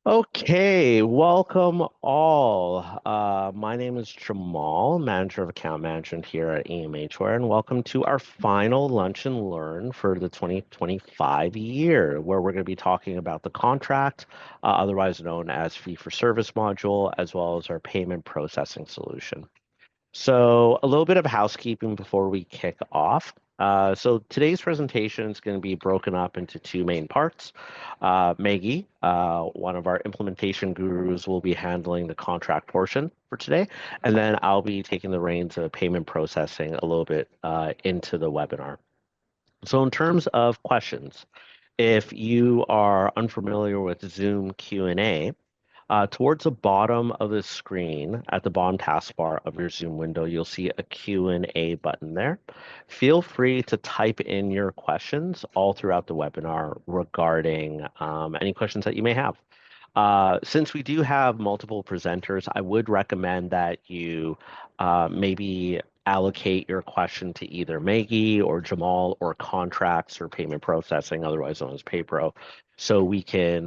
Okay, welcome all. My name is Jamal, Manager of Account Management here at EMHware, and welcome to our final Lunch and Learn for the 2025 year, where we're going to be talking about the contract, otherwise known as fee for service module, as well as our payment processing solution. So a little bit of housekeeping before we kick off. So today's presentation is going to be broken up into two main parts. Maggie, one of our implementation gurus, will be handling the contract portion for today, and then I'll be taking the reins of payment processing a little bit into the webinar. So in terms of questions, if you are unfamiliar with Zoom Q&A, towards the bottom of the screen, at the bottom taskbar of your Zoom window, you'll see a Q&A button there. Feel free to type in your questions all throughout the webinar regarding any questions that you may have. Since we do have multiple presenters, I would recommend that you maybe allocate your question to either Maggie or Jamal or contracts or payment processing, otherwise known as PayPro, so we can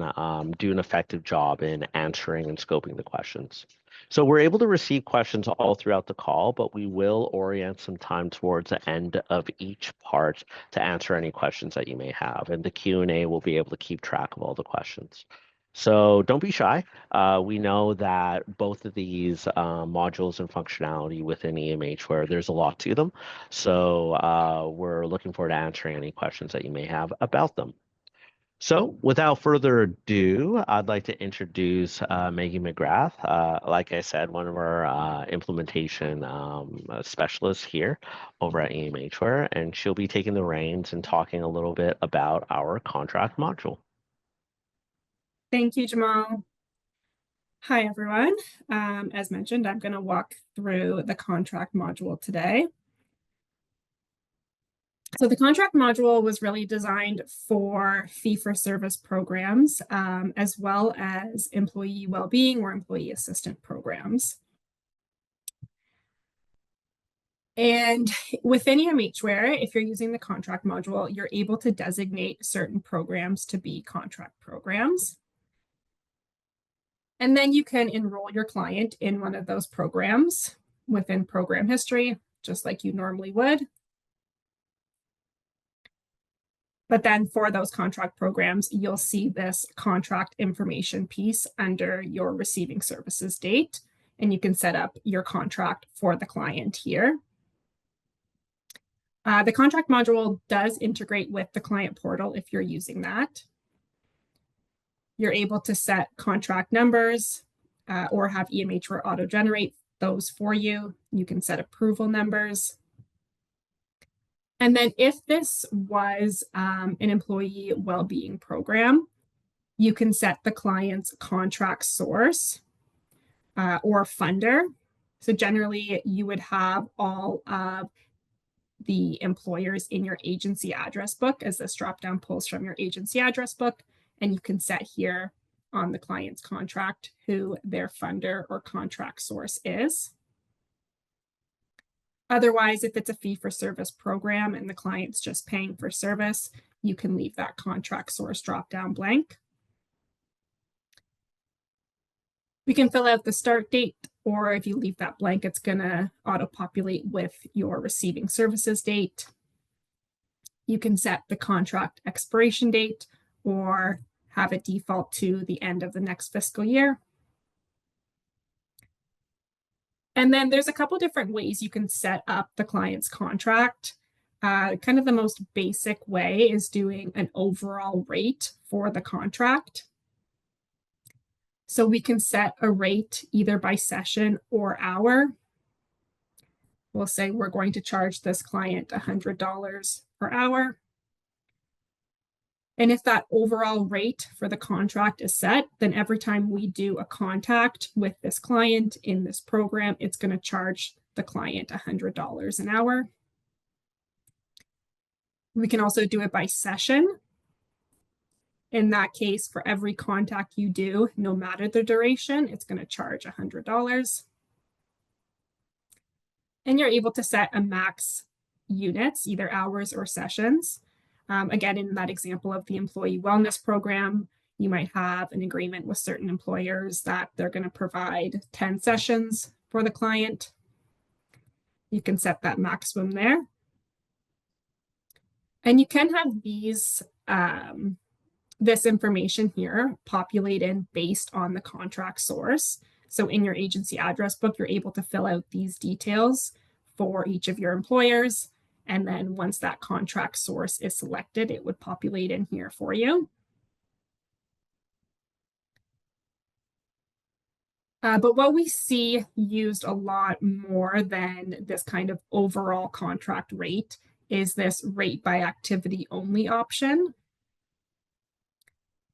do an effective job in answering and scoping the questions. So we're able to receive questions all throughout the call, but we will orient some time towards the end of each part to answer any questions that you may have, and the Q&A will be able to keep track of all the questions. So don't be shy. We know that both of these modules and functionality within EMHware, there's a lot to them. So we're looking forward to answering any questions that you may have about them. So without further ado, I'd like to introduce Maggie McGrath. Like I said, one of our implementation specialists here over at EMHware, and she'll be taking the reins and talking a little bit about our contract module. Thank you, Jamal. Hi, everyone. As mentioned, I'm going to walk through the contract module today. So the contract module was really designed for fee-for-service programs, as well as employee well-being or employee assistant programs. And within EMHware, if you're using the contract module, you're able to designate certain programs to be contract programs. And then you can enroll your client in one of those programs within program history, just like you normally would. But then for those contract programs, you'll see this contract information piece under your receiving services date, and you can set up your contract for the client here. The contract module does integrate with the client portal if you're using that. You're able to set contract numbers or have EMHware auto-generate those for you. You can set approval numbers. And then if this was an employee well-being program, you can set the client's contract source or funder. So generally, you would have all of the employers in your agency address book as this drop-down pulls from your agency address book. And you can set here on the client's contract who their funder or contract source is. Otherwise, if it's a fee-for-service program and the client's just paying for service, you can leave that contract source drop-down blank. We can fill out the start date, or if you leave that blank, it's going to auto-populate with your receiving services date. You can set the contract expiration date or have it default to the end of the next fiscal year. And then there's a couple different ways you can set up the client's contract. Kind of the most basic way is doing an overall rate for the contract. So we can set a rate either by session or hour. We'll say we're going to charge this client $100 per hour. And if that overall rate for the contract is set, then every time we do a contact with this client in this program, it's going to charge the client $100 an hour. We can also do it by session. In that case, for every contact you do, no matter the duration, it's going to charge $100. And you're able to set a max units, either hours or sessions. Again, in that example of the employee wellness program, You might have an agreement with certain employers that they're going to provide 10 sessions for the client. You can set that maximum there. And you can have these, this information here populate in based on the contract source. So in your agency address book, you're able to fill out these details for each of your employers. And then once that contract source is selected, it would populate in here for you. But what we see used a lot more than this kind of overall contract rate is this rate by activity only option.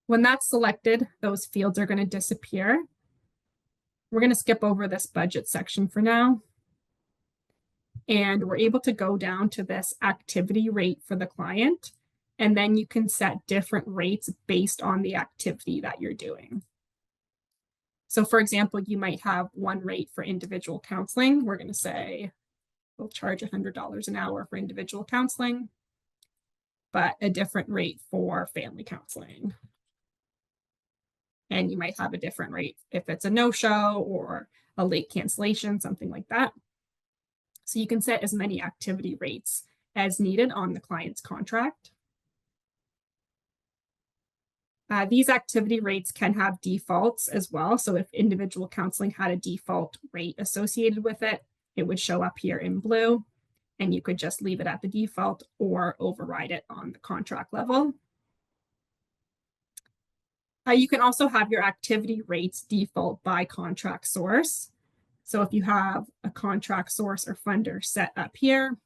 When that's selected, those fields are going to disappear. We're going to skip over this budget section for now. And we're able to go down to this activity rate for the client. And then you can set different rates based on the activity that you're doing. So for example, you might have one rate for individual counseling. We're going to say we'll charge $100 an hour for individual counseling, but a different rate for family counseling. And you might have a different rate if it's a no-show or a late cancellation, something like that. So you can set as many activity rates as needed on the client's contract. These activity rates can have defaults as well. So if individual counseling had a default rate associated with it, it would show up here in blue, and you could just leave it at the default or override it on the contract level. You can also have your activity rates default by contract source. So if you have a contract source or funder set up here,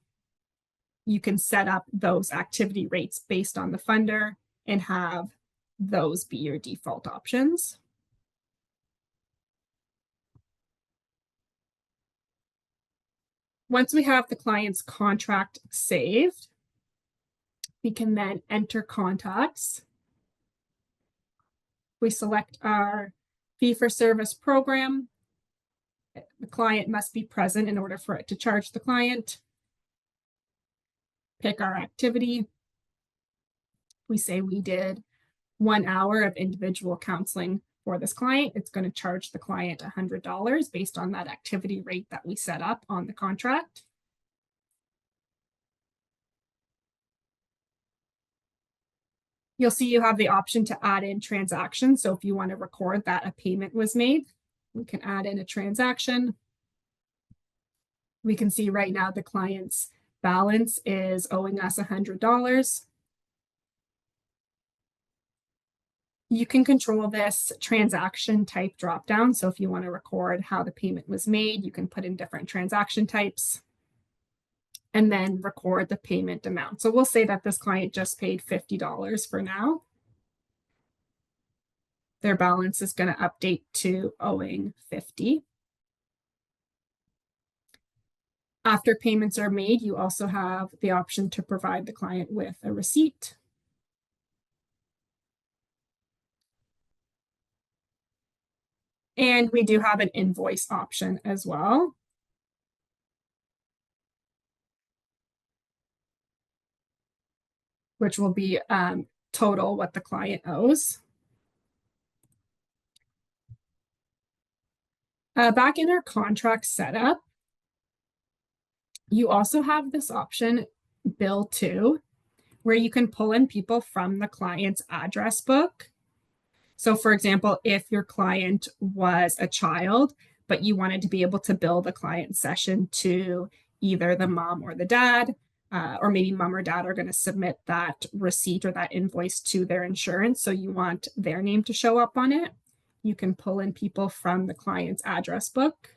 you can set up those activity rates based on the funder and have those be your default options. Once we have the client's contract saved, we can then enter contacts. We select our fee-for-service program. The client must be present in order for it to charge the client. Pick our activity. We say we did 1 hour of individual counseling for this client. It's going to charge the client $100 based on that activity rate that we set up on the contract. You'll see you have the option to add in transactions. So if you want to record that a payment was made, we can add in a transaction. We can see right now the client's balance is owing us $100. You can control this transaction type dropdown. So if you want to record how the payment was made, you can put in different transaction types and then record the payment amount. So we'll say that this client just paid $50 for now. Their balance is going to update to owing $50. After payments are made, you also have the option to provide the client with a receipt. And we do have an invoice option as well. Which will be total what the client owes. Back in our contract setup, you also have this option, Bill To, where you can pull in people from the client's address book. So for example, if your client was a child, but you wanted to be able to bill the client session to either the mom or the dad, or maybe mom or dad are going to submit that receipt or that invoice to their insurance, so you want their name to show up on it, you can pull in people from the client's address book.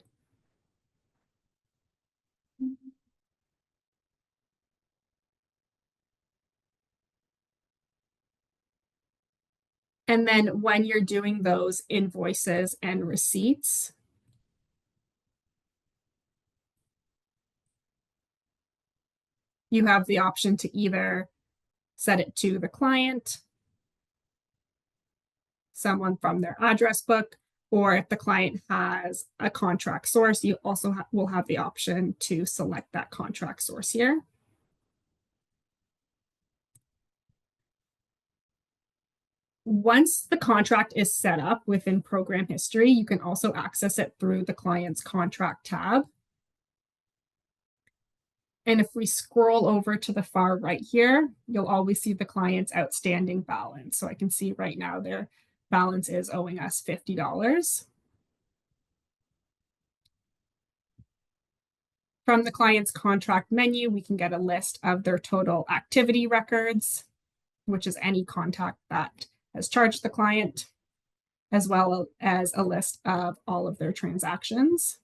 And then when you're doing those invoices and receipts, you have the option to either set it to the client, someone from their address book, or if the client has a contract source, you also will have the option to select that contract source here. Once the contract is set up within program history, you can also access it through the client's contract tab. And if we scroll over to the far right here, you'll always see the client's outstanding balance. So I can see right now their balance is owing us $50. From the client's contract menu, we can get a list of their total activity records, which is any contact that has charged the client, as well as a list of all of their transactions.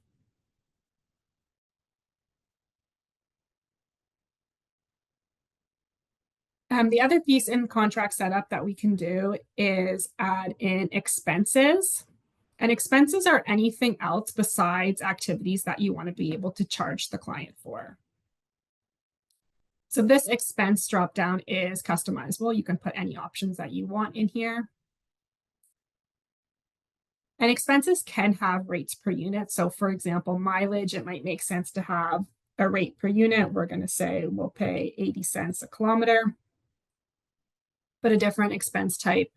The other piece in the contract setup that we can do is add in expenses. And expenses are anything else besides activities that you want to be able to charge the client for. So this expense dropdown is customizable. You can put any options that you want in here. And expenses can have rates per unit. So for example, mileage, it might make sense to have a rate per unit. We're going to say we'll pay 80 cents a kilometer. But a different expense type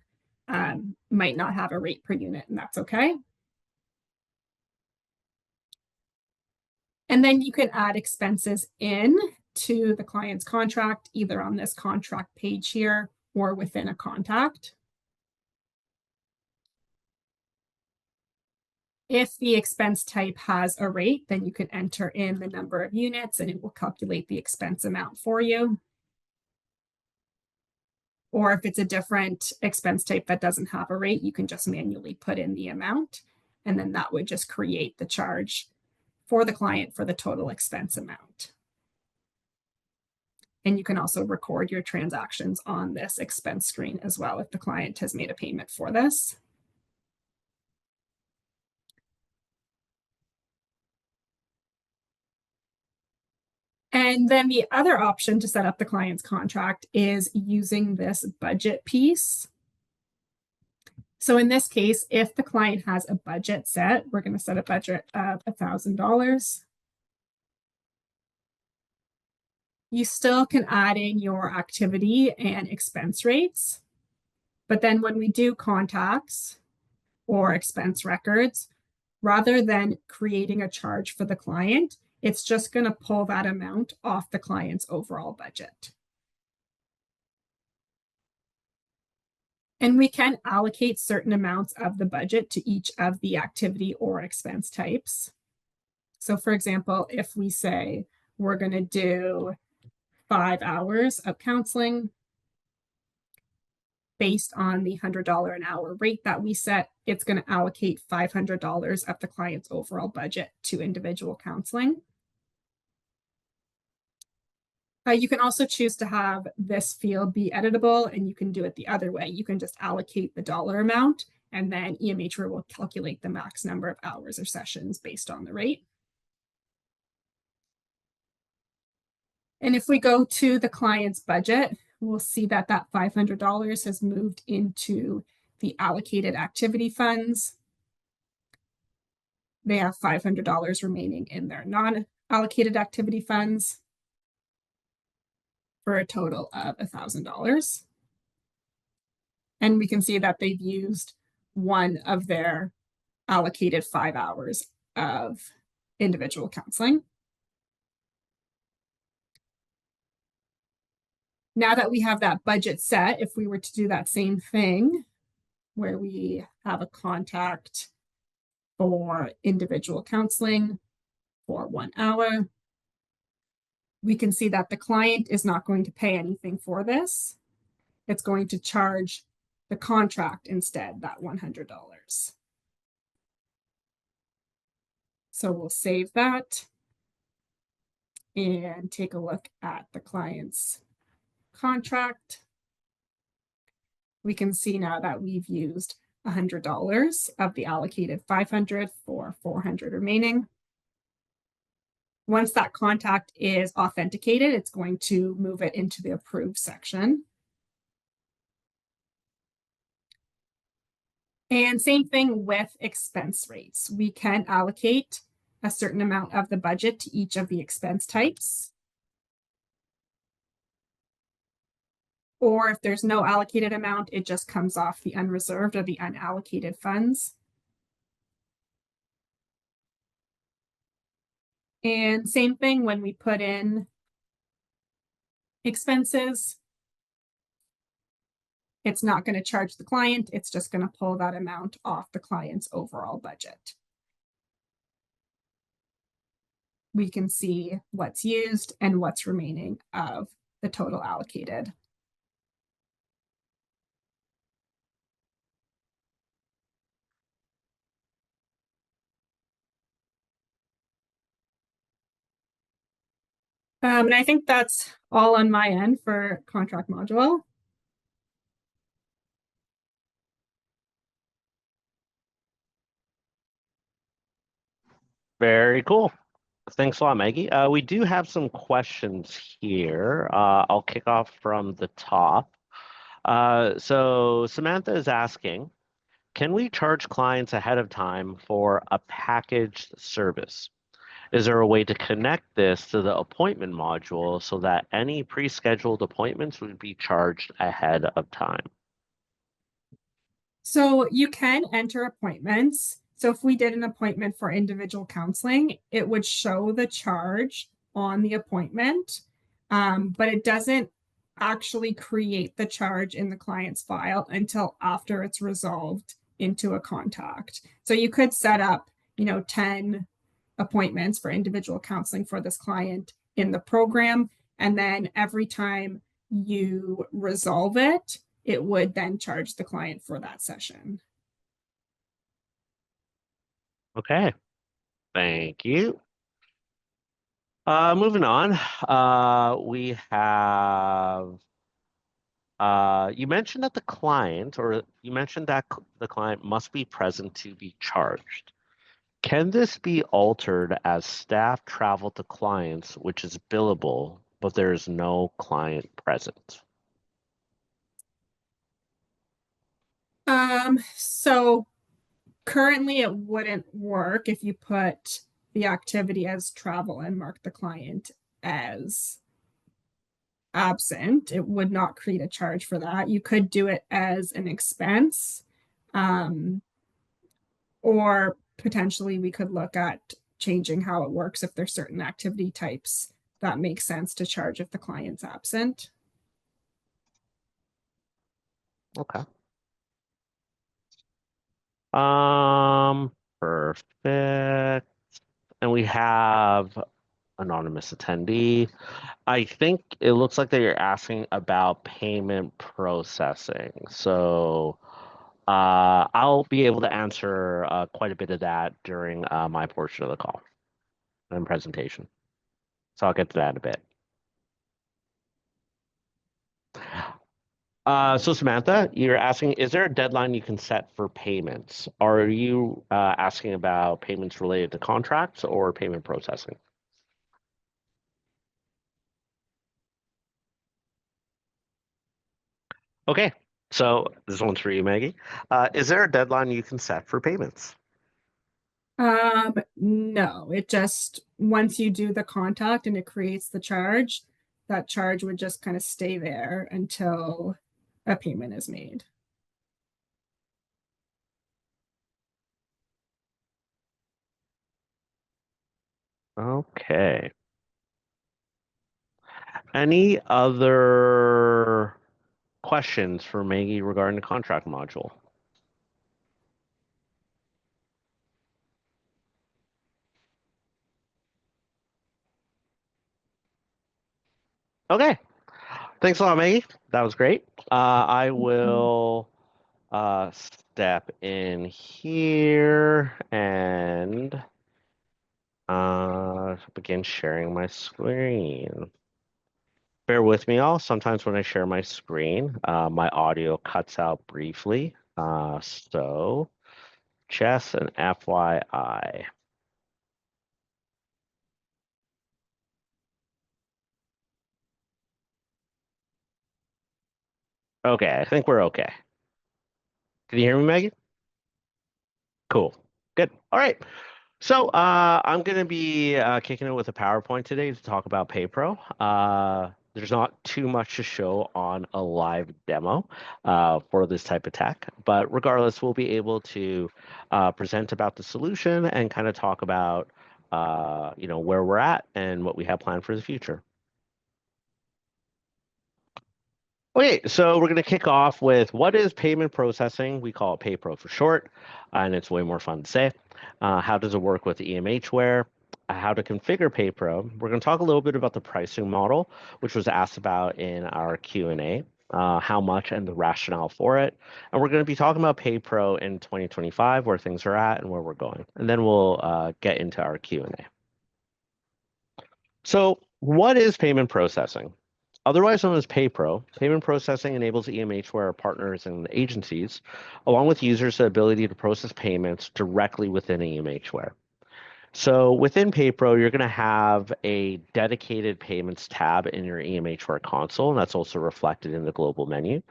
might not have a rate per unit, and that's okay. And then you can add expenses in to the client's contract, either on this contract page here or within a contact. If the expense type has a rate, then you can enter in the number of units and it will calculate the expense amount for you. Or if it's a different expense type that doesn't have a rate, you can just manually put in the amount, and then that would just create the charge for the client for the total expense amount. And you can also record your transactions on this expense screen as well if the client has made a payment for this. And then the other option to set up the client's contract is using this budget piece. So in this case, if the client has a budget set, we're going to set a budget of $1,000. You still can add in your activity and expense rates. But then when we do contacts or expense records, rather than creating a charge for the client, it's just going to pull that amount off the client's overall budget. And we can allocate certain amounts of the budget to each of the activity or expense types. So for example, if we say we're going to do 5 hours of counseling based on the $100 an hour rate that we set, it's going to allocate $500 of the client's overall budget to individual counseling. You can also choose to have this field be editable, and you can do it the other way. You can just allocate the dollar amount, and then EMHware will calculate the max number of hours or sessions based on the rate. And if we go to the client's budget, we'll see that that $500 has moved into the allocated activity funds. They have $500 remaining in their non-allocated activity funds, for a total of $1,000. And we can see that they've used one of their allocated 5 hours of individual counseling. Now that we have that budget set, if we were to do that same thing, where we have a contact for individual counseling for 1 hour, we can see that the client is not going to pay anything for this. It's going to charge the contract instead, that $100. So we'll save that and take a look at the client's contract. We can see now that we've used $100 of the allocated $500 for $400 remaining. Once that contact is authenticated, it's going to move it into the approved section. And same thing with expense rates. We can allocate a certain amount of the budget to each of the expense types. Or if there's no allocated amount, it just comes off the unreserved or the unallocated funds. And same thing when we put in expenses, it's not going to charge the client. It's just going to pull that amount off the client's overall budget. We can see what's used and what's remaining of the total allocated. And I think that's all on my end for contract module. Very cool. Thanks a lot, Maggie. We do have some questions here. I'll kick off from the top. So Samantha is asking, can we charge clients ahead of time for a packaged service? Is there a way to connect this to the appointment module so that any pre-scheduled appointments would be charged ahead of time? So you can enter appointments. So if we did an appointment for individual counseling, it would show the charge on the appointment, but it doesn't actually create the charge in the client's file until after it's resolved into a contact. So you could set up, 10 appointments for individual counseling for this client in the program. And then every time you resolve it, it would then charge the client for that session. Okay, thank you. Moving on, we have you mentioned that the client, or you mentioned that the client must be present to be charged. Can this be altered as staff travel to clients, which is billable, but there is no client present? So currently it wouldn't work if you put the activity as travel and mark the client as absent. It would not create a charge for that. You could do it as an expense, or potentially we could look at changing how it works if there's certain activity types that make sense to charge if the client's absent. Okay. Perfect. And we have anonymous attendee. I think it looks like that you're asking about payment processing. So I'll be able to answer quite a bit of that during my portion of the call and presentation. So I'll get to that in a bit. So Samantha, you're asking, is there a deadline you can set for payments? Are you asking about payments related to contracts or payment processing? Okay, so this one's for you, Maggie. Is there a deadline you can set for payments? No, it just once you do the contact and it creates the charge, that charge would just kind of stay there until a payment is made. Okay. Any other questions for Maggie regarding the contract module? Okay. Thanks a lot, Maggie. That was great. I will step in here and begin sharing my screen. Bear with me all. Sometimes when I share my screen, my audio cuts out briefly. So just an FYI. Okay, I think we're okay. Can you hear me, Megan? Cool. Good. All right. So I'm going to be kicking it with a PowerPoint today to talk about PayPro. there's not too much to show on a live demo for this type of tech, but regardless, we'll be able to present about the solution and kind of talk about where we're at and what we have planned for the future. Okay, so we're going to kick off with what is payment processing? We call it PayPro for short, and it's way more fun to say. How does it work with EMHware? How to configure PayPro? We're going to talk a little bit about the pricing model, which was asked about in our Q&A, how much and the rationale for it. And we're going to be talking about PayPro in 2025, where things are at and where we're going. And then we'll get into our Q&A. So what is payment processing? Otherwise known as PayPro, payment processing enables EMHware partners and agencies, along with users, the ability to process payments directly within EMHware. So within PayPro, you're going to have a dedicated payments tab in your EMHware console, and that's also reflected in the global menu.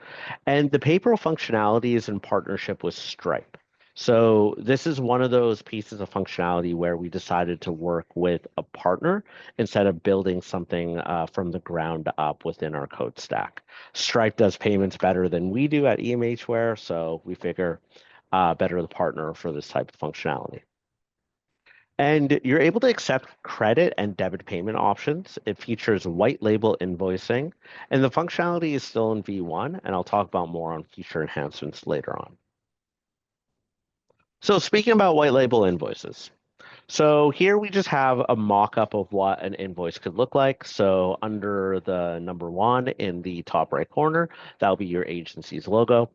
And the PayPro functionality is in partnership with Stripe. So this is one of those pieces of functionality where we decided to work with a partner instead of building something from the ground up within our code stack. Stripe does payments better than we do at EMHware, so we figure better the partner for this type of functionality. And you're able to accept credit and debit payment options. It features white label invoicing, and the functionality is still in V1, and I'll talk about more on feature enhancements later on. So speaking about white label invoices. So here we just have a mock-up of what an invoice could look like. So under the number 1 in the top right corner, that'll be your agency's logo.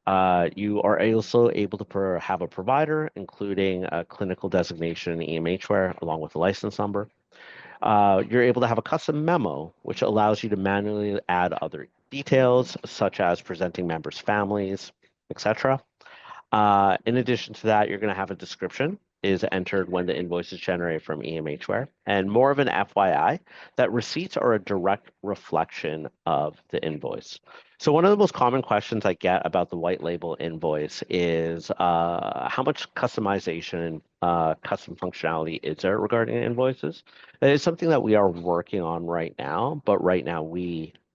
You are also able to have a provider, including a clinical designation in EMHware, along with a license number. You're able to have a custom memo, which allows you to manually add other details, such as presenting members' families, etc. In addition to that, you're going to have a description is entered when the invoice is generated from EMHware. And more of an FYI, that receipts are a direct reflection of the invoice. So one of the most common questions I get about the white label invoice is how much customization and custom functionality is there regarding invoices? That is something that we are working on right now, but right now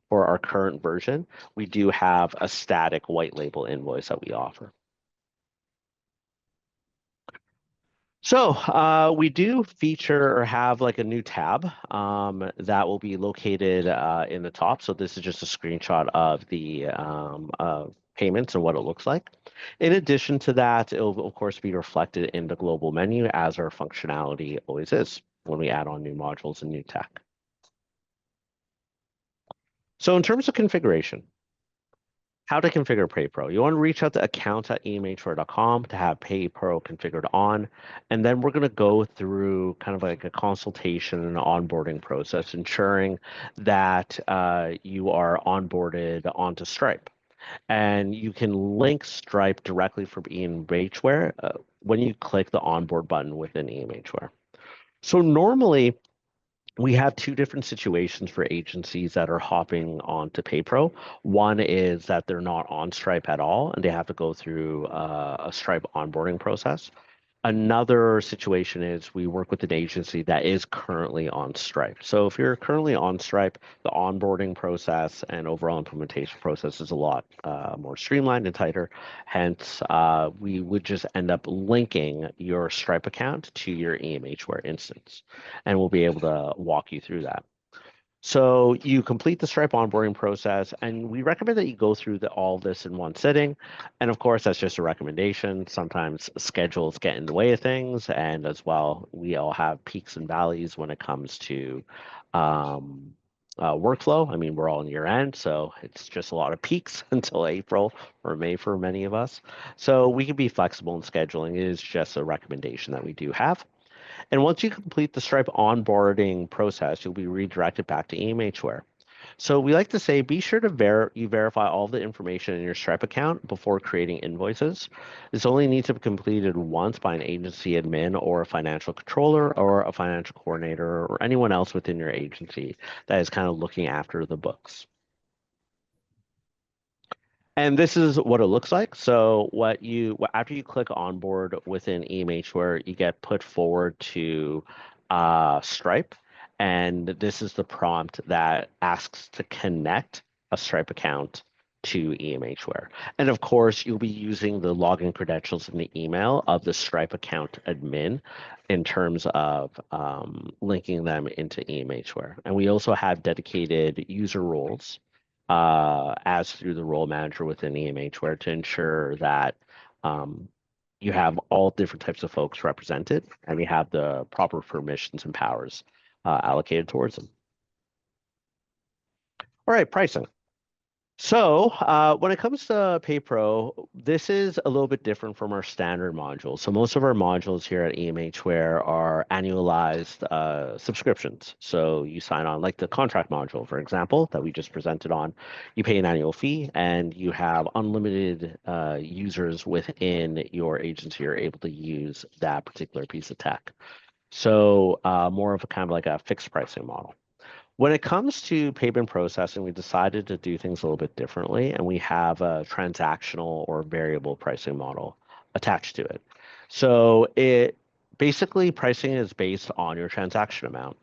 for our current version, we do have a static white label invoice that we offer. So we do feature or have like a new tab that will be located in the top. So this is just a screenshot of the payments and what it looks like. In addition to that, it will of course be reflected in the global menu as our functionality always is when we add on new modules and new tech. So in terms of configuration, how to configure PayPro. You want to reach out to accounts@emhware.com to have PayPro configured on. And then we're going to go through kind of like a consultation and onboarding process, ensuring that you are onboarded onto Stripe. And you can link Stripe directly from EMHware when you click the onboard button within EMHware. So normally, we have two different situations for agencies that are hopping onto PayPro. One is that they're not on Stripe at all, and they have to go through a Stripe onboarding process. Another situation is we work with an agency that is currently on Stripe. So if you're currently on Stripe, the onboarding process and overall implementation process is a lot more streamlined and tighter. Hence, we would just end up linking your Stripe account to your EMHware instance, and we'll be able to walk you through that. So you complete the Stripe onboarding process, and we recommend that you go through all of this in one sitting. And of course, that's just a recommendation. Sometimes schedules get in the way of things, and as well, we all have peaks and valleys when it comes to workflow. I mean, we're all in year end, so it's just a lot of peaks until April or May for many of us. So we can be flexible in scheduling. It is just a recommendation that we do have. And once you complete the Stripe onboarding process, you'll be redirected back to EMHware. So we like to say, be sure to verify all the information in your Stripe account before creating invoices. This only needs to be completed once by an agency admin or a financial controller or a financial coordinator or anyone else within your agency that is kind of looking after the books. And this is what it looks like. So after you click onboard within EMHware, you get put forward to Stripe. And this is the prompt that asks to connect a Stripe account to EMHware. And of course, you'll be using the login credentials in the email of the Stripe account admin in terms of linking them into EMHware. And we also have dedicated user roles as through the role manager within EMHware to ensure that you have all different types of folks represented and we have the proper permissions and powers allocated towards them. All right, pricing. So when it comes to PayPro, this is a little bit different from our standard modules. So most of our modules here at EMHware are annualized subscriptions. So you sign on, like the contract module, for example, that we just presented on. You pay an annual fee, and you have unlimited users within your agency. You're able to use that particular piece of tech. So more of a kind of like a fixed pricing model. When it comes to payment processing, we decided to do things a little bit differently, and we have a transactional or variable pricing model attached to it. So it basically pricing is based on your transaction amount.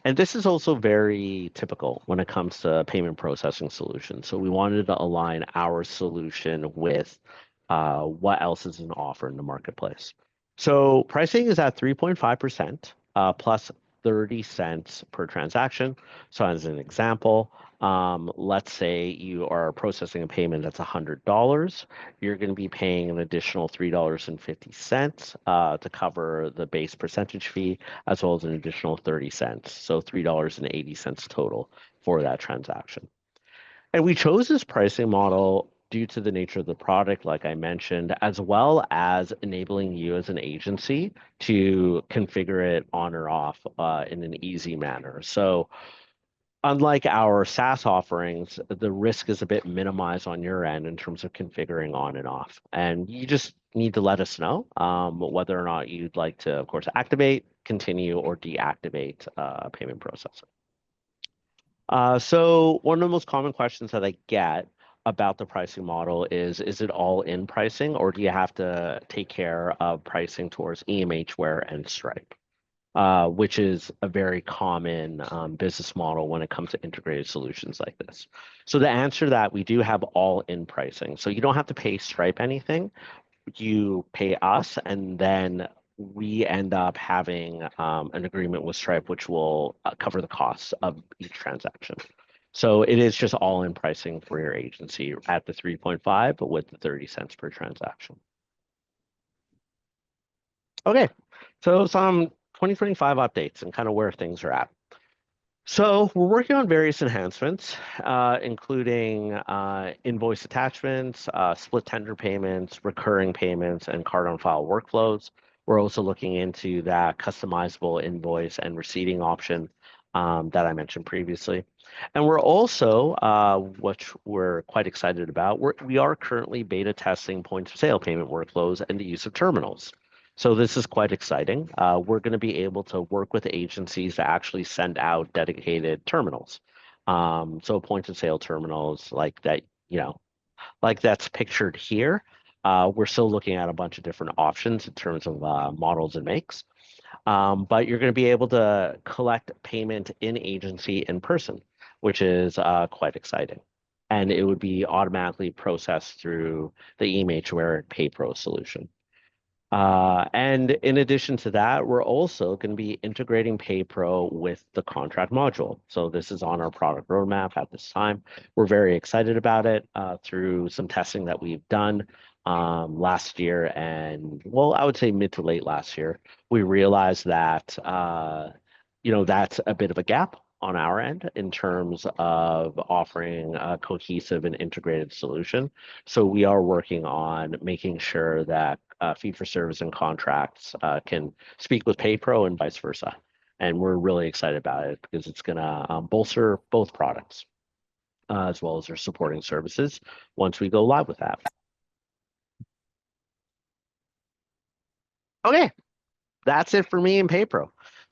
And this is also very typical when it comes to payment processing solutions. So we wanted to align our solution with what else is an offer in the marketplace. So pricing is at 3.5% plus 30 cents per transaction. So as an example, let's say you are processing a payment that's $100. You're going to be paying an additional $3.50 to cover the base percentage fee, as well as an additional 30 cents. So $3.80 total for that transaction. And we chose this pricing model due to the nature of the product, like I mentioned, as well as enabling you as an agency to configure it on or off in an easy manner. So unlike our SaaS offerings, the risk is a bit minimized on your end in terms of configuring on and off. And you just need to let us know whether or not you'd like to, of course, activate, continue, or deactivate payment processing. So one of the most common questions that I get about the pricing model is it all in pricing, or do you have to take care of pricing towards EMHware and Stripe? Which is a very common business model when it comes to integrated solutions like this. So the answer to that, we do have all in pricing. So you don't have to pay Stripe anything. You pay us, and then we end up having an agreement with Stripe, which will cover the costs of each transaction. So it is just all in pricing for your agency at the 3.5, but with the 30 cents per transaction. Okay, so some 2025 updates and kind of where things are at. So we're working on various enhancements, including invoice attachments, split tender payments, recurring payments, and card on file workflows. We're also looking into that customizable invoice and receipting option that I mentioned previously. And we're also, which we're quite excited about, we are currently beta testing point of sale payment workflows and the use of terminals. So this is quite exciting. We're going to be able to work with agencies to actually send out dedicated terminals. So point of sale terminals like that, like that's pictured here. We're still looking at a bunch of different options in terms of models and makes. But you're going to be able to collect payment in agency in person, which is quite exciting. And it would be automatically processed through the EMHware PayPro solution. And in addition to that, we're also going to be integrating PayPro with the contract module. So this is on our product roadmap at this time. We're very excited about it through some testing that we've done last year. And well, I would say mid to late last year, we realized that, that's a bit of a gap on our end in terms of offering a cohesive and integrated solution. So we are working on making sure that fee for service and contracts can speak with PayPro and vice versa. And we're really excited about it because it's going to bolster both products as well as their supporting services once we go live with that. Okay, that's it for me and PayPro.